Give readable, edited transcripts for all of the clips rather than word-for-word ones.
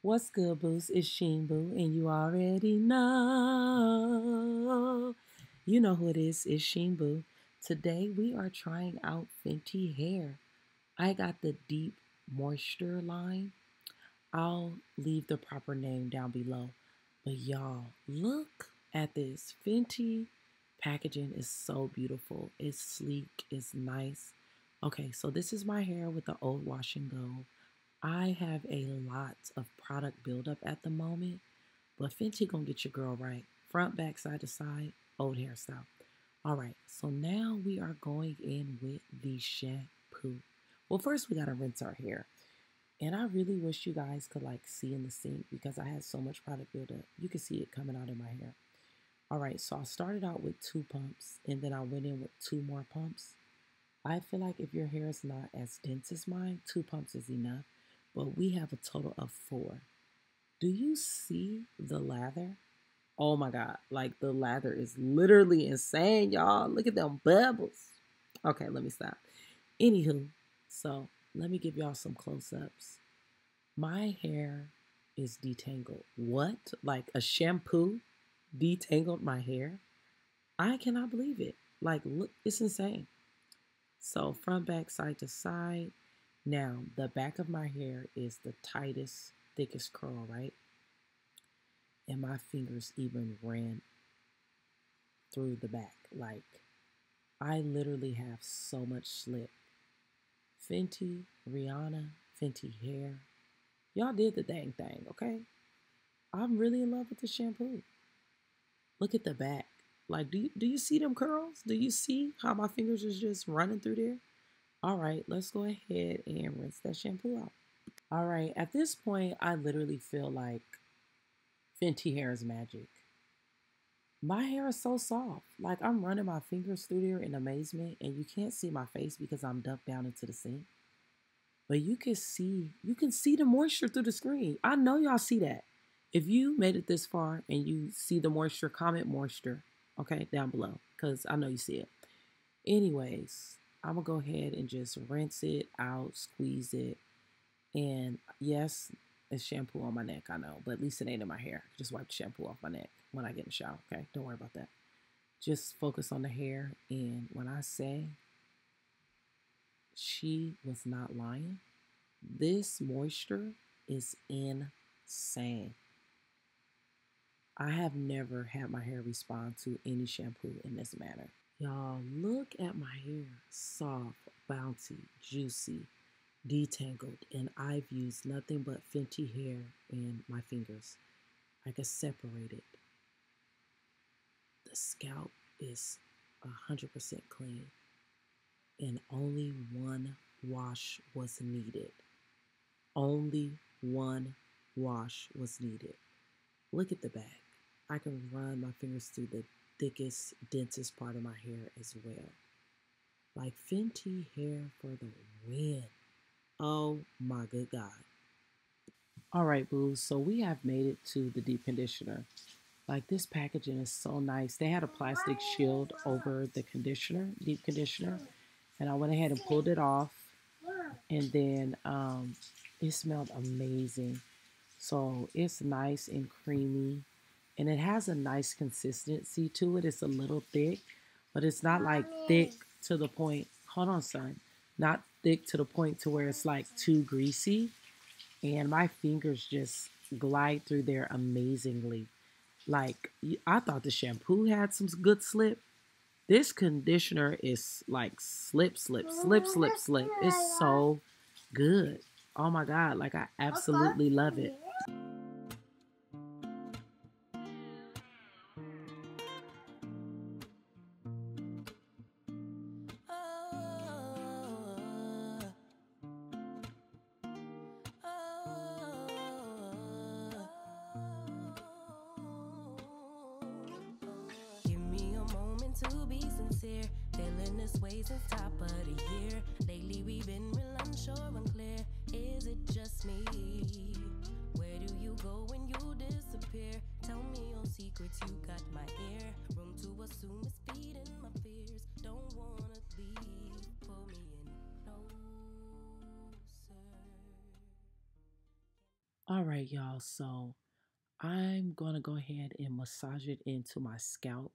What's good, Boost? It's Sheen Boo, and you already know. You know who it is. It's Sheen Boo. Today we are trying out Fenty hair. I got the Deep Moisture line. I'll leave the proper name down below. But y'all, look at this. Fenty packaging is so beautiful. It's sleek, it's nice. Okay, so this is my hair with the old wash and go. I have a lot of product buildup at the moment, but Fenty gonna get your girl right. Front, back, side to side, old hairstyle. All right, so now we are going in with the shampoo. Well, first we gotta rinse our hair. And I really wish you guys could like see in the sink because I had so much product buildup. You can see it coming out in my hair. All right, so I started out with 2 pumps and then I went in with 2 more pumps. I feel like if your hair is not as dense as mine, 2 pumps is enough, but we have a total of 4. Do you see the lather? Oh my God, like the lather is literally insane, y'all. Look at them bubbles. Okay, let me stop. Anywho, so let me give y'all some close ups. My hair is detangled. What? Like a shampoo detangled my hair? I cannot believe it. Like, look, it's insane. So front, back, side to side. Now, the back of my hair is the tightest, thickest curl, right? And my fingers even ran through the back. Like, I literally have so much slip. Fenty, Rihanna, Fenty hair. Y'all did the dang thing, okay? I'm really in love with the shampoo. Look at the back. Like, do you see them curls? Do you see how my fingers is just running through there? All right, let's go ahead and rinse that shampoo out. All right, at this point, I literally feel like Fenty hair is magic. My hair is so soft. Like I'm running my fingers through there in amazement, and you can't see my face because I'm ducked down into the sink. But you can see the moisture through the screen. I know y'all see that. If you made it this far and you see the moisture, comment moisture, okay, down below, because I know you see it. Anyways, I'm gonna go ahead and just rinse it out, squeeze it, and yes, it's shampoo on my neck, I know, but at least it ain't in my hair. Just wipe the shampoo off my neck when I get in the shower, okay? Don't worry about that. Just focus on the hair, and when I say she was not lying, this moisture is insane. I have never had my hair respond to any shampoo in this manner. Y'all, look at my hair. Soft, bouncy, juicy, detangled, and I've used nothing but Fenty hair in my fingers. I can separate it. The scalp is 100% clean, and only one wash was needed. Only one wash was needed. Look at the back. I can run my fingers through the thickest, densest part of my hair as well. Like Fenty hair for the win. Oh my good God. All right, boo. So we have made it to the deep conditioner. Like this packaging is so nice. They had a plastic shield over the conditioner, deep conditioner, and I went ahead and pulled it off. And then it smelled amazing. So it's nice and creamy, and it has a nice consistency to it. It's a little thick, but it's not like thick to the point. Hold on, son. Not thick to the point to where it's like too greasy. And my fingers just glide through there amazingly. Like I thought the shampoo had some good slip. This conditioner is like slip, slip, slip, slip, slip. It's so good. Oh my God. Like I absolutely love it. Give me a moment to be sincere. Feeling this way since top of the year. Lately we've been real unsure, unclear. Is it just me? Where do you go when you disappear? Tell me your secrets, you got my ear. Room to assume it's feeding my fears. Don't wanna leave, pull me in closer. All right, y'all. So I'm going to go ahead and massage it into my scalp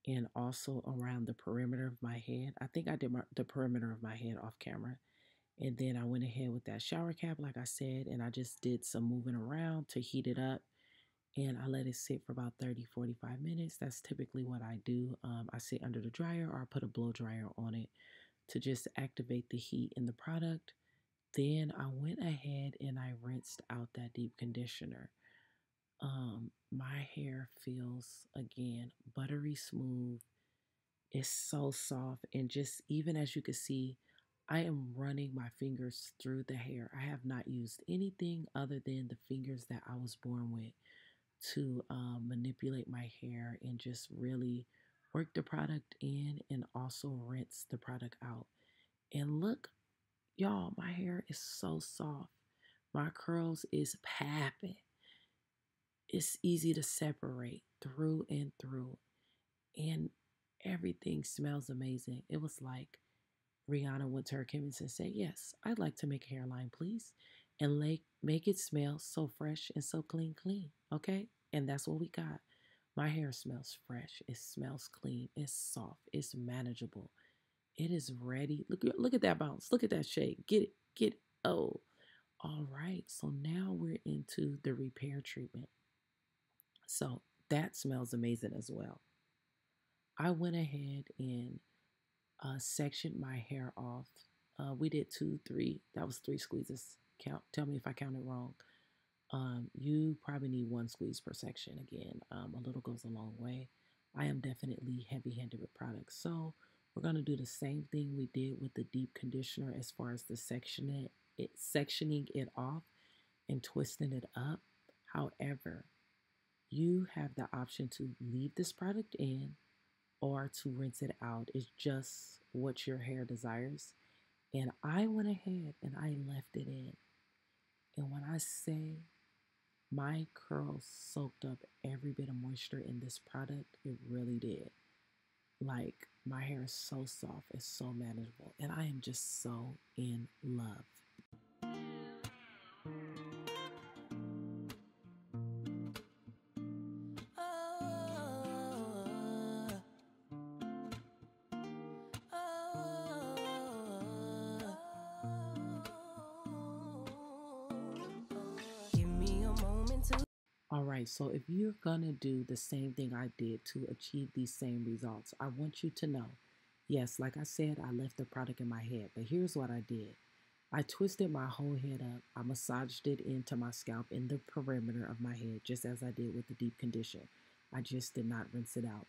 and also around the perimeter of my head. I think I did the perimeter of my head off camera. And then I went ahead with that shower cap, like I said, and I just did some moving around to heat it up. And I let it sit for about 30-45 minutes. That's typically what I do. I sit under the dryer or I put a blow dryer on it to just activate the heat in the product. Then I went ahead and I rinsed out that deep conditioner. My hair feels, again, buttery smooth. It's so soft, and just even as you can see, I am running my fingers through the hair. I have not used anything other than the fingers that I was born with to manipulate my hair and just really work the product in and also rinse the product out. And look, y'all, my hair is so soft. My curls is papping. It's easy to separate through and through. And everything smells amazing. It was like Rihanna went to her chemist and said, yes, I'd like to make a hairline, please. And make it smell so fresh and so clean. Okay? And that's what we got. My hair smells fresh. It smells clean. It's soft. It's manageable. It is ready. Look at that bounce. Look at that shake. Get it. Oh, all right. So now we're into the repair treatment. So that smells amazing as well. I went ahead and sectioned my hair off. We did 2, 3. That was 3 squeezes. Tell me if I counted wrong. You probably need 1 squeeze per section. Again, a little goes a long way. I am definitely heavy-handed with products, so we're gonna do the same thing we did with the deep conditioner as far as the sectioning it off and twisting it up. However, you have the option to leave this product in or to rinse it out. It's just what your hair desires. And I went ahead and I left it in. And when I say my curls soaked up every bit of moisture in this product, it really did. Like, my hair is so soft, it's so manageable, and I am just so in love. All right, so if you're gonna do the same thing I did to achieve these same results, I want you to know, yes, like I said, I left the product in my head, but here's what I did. I twisted my whole head up. I massaged it into my scalp in the perimeter of my head, just as I did with the deep conditioner. I just did not rinse it out.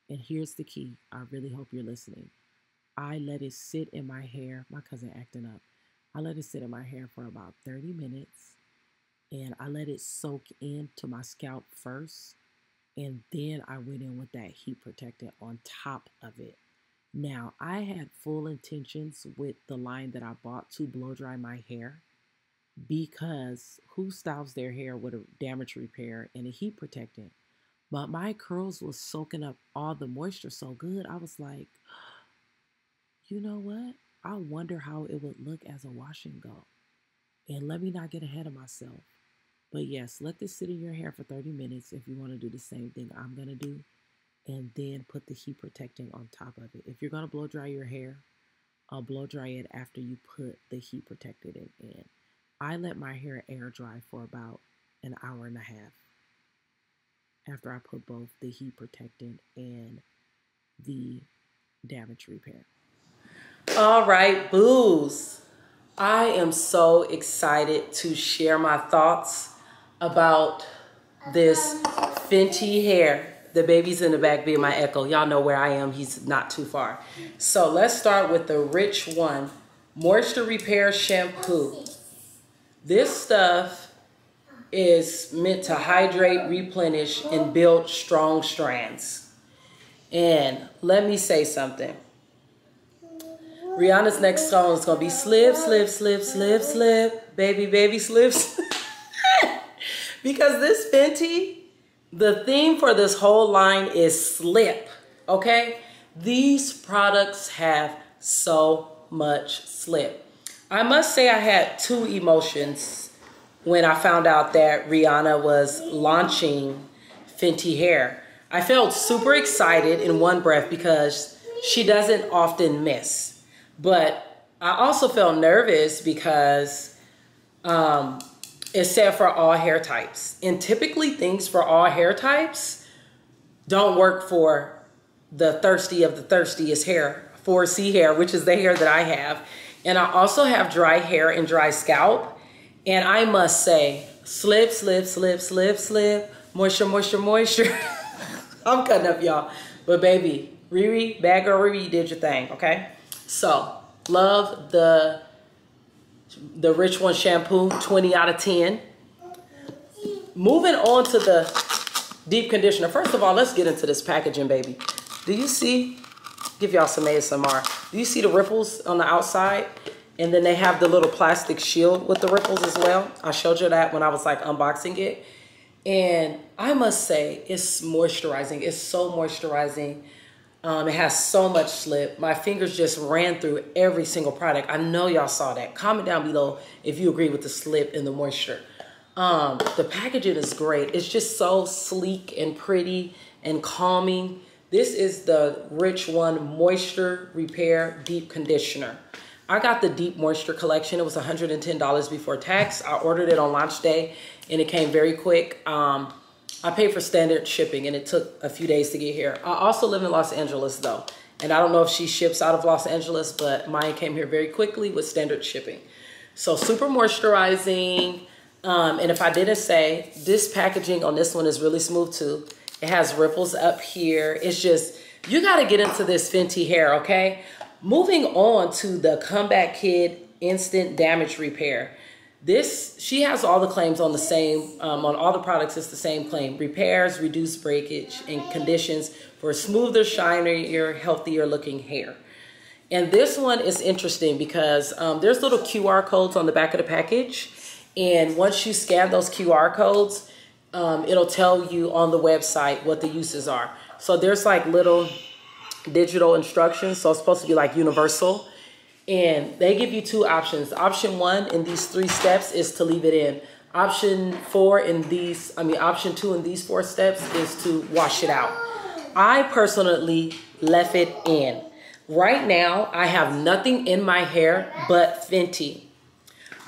And here's the key. I really hope you're listening. I let it sit in my hair. My cousin acting up. I let it sit in my hair for about 30 minutes. And I let it soak into my scalp first. And then I went in with that heat protectant on top of it. Now, I had full intentions with the line that I bought to blow dry my hair, because who styles their hair with a damage repair and a heat protectant? But my curls was soaking up all the moisture so good. I was like, you know what? I wonder how it would look as a wash and go. And let me not get ahead of myself. But yes, let this sit in your hair for 30 minutes if you want to do the same thing I'm going to do. And then put the heat protectant on top of it. If you're going to blow dry your hair, I'll blow dry it after you put the heat protectant in. I let my hair air dry for about an hour and a half after I put both the heat protectant and the damage repair. All right, boos. I am so excited to share my thoughts about this Fenty hair. The baby's in the back being my echo. Y'all know where I am. He's not too far. So let's start with the Rich One Moisture Repair Shampoo. This stuff is meant to hydrate, replenish, and build strong strands. And let me say something. Rihanna's next song is going to be slip, slip, slip, slip, slip, baby, baby, slips. Because this Fenty, the theme for this whole line is slip, okay? These products have so much slip. I must say I had 2 emotions when I found out that Rihanna was launching Fenty hair. I felt super excited in one breath because she doesn't often miss. But I also felt nervous because it said for all hair types. And typically things for all hair types don't work for the thirsty of the thirstiest hair, 4C hair, which is the hair that I have. And I also have dry hair and dry scalp. And I must say, slip, slip, slip, slip, slip, moisture, moisture, moisture. I'm cutting up, y'all. But baby, Riri, bad girl Riri, you did your thing, okay? So, love the Rich One shampoo, 20 out of 10. Moving on to the deep conditioner. First of all, let's get into this packaging, baby. Do you see? Give y'all some ASMR. Do you see the ripples on the outside? And then they have the little plastic shield with the ripples as well. I showed you that when I was like unboxing it. And I must say, it's moisturizing. It's so moisturizing. It has so much slip. My fingers just ran through every single product. I know y'all saw that. Comment down below if you agree with the slip and the moisture. The packaging is great. It's just so sleek and pretty and calming. This is the Rich One Moisture Repair Deep Conditioner. I got the Deep Moisture Collection. It was $110 before tax. I ordered it on launch day and it came very quick. I paid for standard shipping and it took a few days to get here. I also live in Los Angeles though. And I don't know if she ships out of Los Angeles, but mine came here very quickly with standard shipping. So super moisturizing. And if I didn't say, this packaging on this one is really smooth too. It has ripples up here. It's just, you gotta get into this Fenty hair, okay? Moving on to the Comeback Kid Instant Damage Repair. This, she has all the claims on the same, on all the products, it's the same claim. Repairs, reduce breakage, and conditions for smoother, shinier, healthier looking hair. And this one is interesting because there's little QR codes on the back of the package. And once you scan those QR codes, it'll tell you on the website what the uses are. So there's like little digital instructions. So it's supposed to be like universal. And they give you two options. Option 1 in these 3 steps is to leave it in. Option 2 in these 4 steps is to wash it out. I personally left it in. Right now, I have nothing in my hair but Fenty.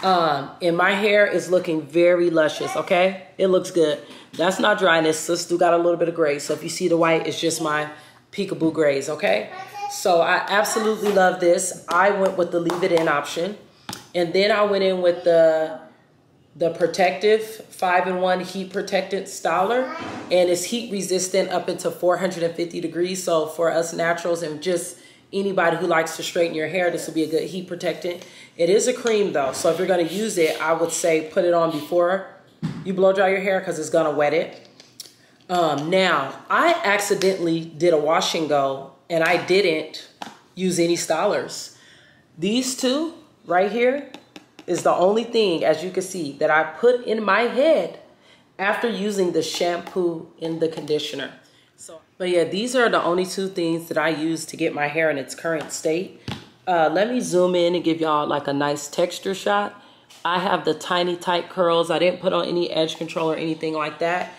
And my hair is looking very luscious, okay? It looks good. That's not dryness. So still got a little bit of gray. So if you see the white, it's just my peekaboo grays, okay? So I absolutely love this. I went with the leave it in option. And then I went in with the protective 5-in-1 heat protectant styler. And it's heat resistant up into 450 degrees. So for us naturals and just anybody who likes to straighten your hair, this will be a good heat protectant. It is a cream though. So if you're gonna use it, I would say put it on before you blow dry your hair because it's gonna wet it. Now, I accidentally did a wash and go and I didn't use any stylers. These two right here is the only thing, as you can see, that I put in my head after using the shampoo and the conditioner. But yeah, these are the only 2 things that I use to get my hair in its current state. Let me zoom in and give y'all like a nice texture shot. I have the tiny tight curls. I didn't put on any edge control or anything like that.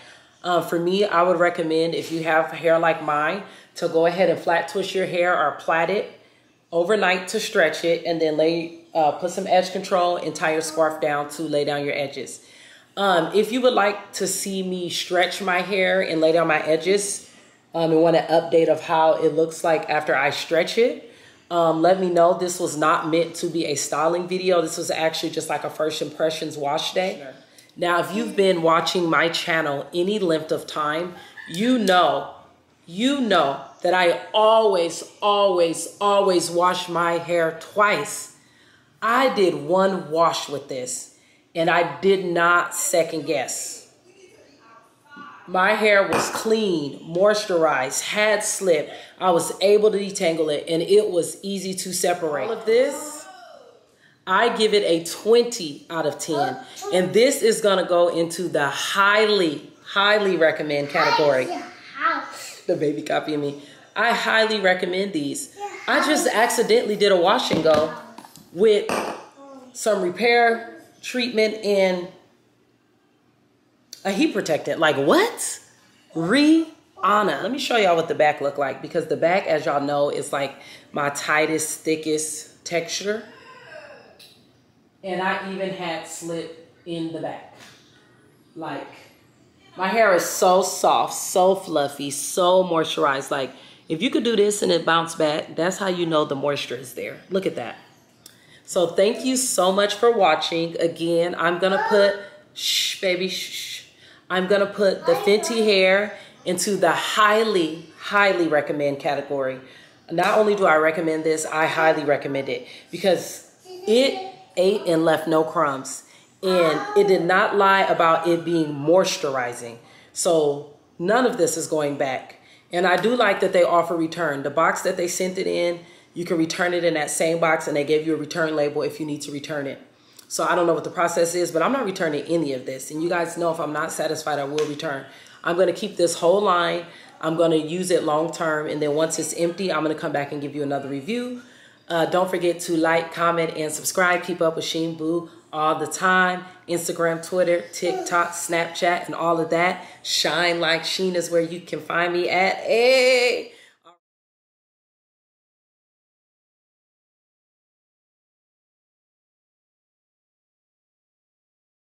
For me, I would recommend if you have hair like mine to go ahead and flat twist your hair or plait it overnight to stretch it and then put some edge control and tie your scarf down to lay down your edges. If you would like to see me stretch my hair and lay down my edges and want an update of how it looks like after I stretch it, let me know. This was not meant to be a styling video. This was actually just like a first impressions wash day. Sure. Now, if you've been watching my channel any length of time, you know that I always wash my hair twice. I did 1 wash with this and I did not second guess. My hair was clean, moisturized, had slip. I was able to detangle it and it was easy to separate. All of this, I give it a 20 out of 10. And this is gonna go into the highly recommend category. The baby copying me. I highly recommend these. I just accidentally did a wash and go with some repair, treatment, and A heat protectant. Like what? Rihanna. Let me show y'all what the back look like, because the back, as y'all know, is like my tightest, thickest texture. And I even had slip in the back. Like, my hair is so soft, so fluffy, so moisturized. Like, if you could do this and it bounce back, that's how you know the moisture is there. Look at that. So thank you so much for watching. Again, I'm gonna put, shh, baby, shh. I'm gonna put the Fenty hair into the highly, highly recommend category. Not only do I recommend this, I highly recommend it because it ate and left no crumbs. And it did not lie about it being moisturizing. So none of this is going back. And I do like that they offer return. The box that they sent it in, you can return it in that same box, and they gave you a return label if you need to return it. So I don't know what the process is, but I'm not returning any of this. And you guys know if I'm not satisfied, I will return. I'm gonna keep this whole line. I'm gonna use it long term. And then once it's empty, I'm gonna come back and give you another review. Don't forget to like, comment, and subscribe. Keep up with Sheen Boo all the time. Instagram, Twitter, TikTok, Snapchat, and all of that. Shine Like Sheen is where you can find me at. Hey!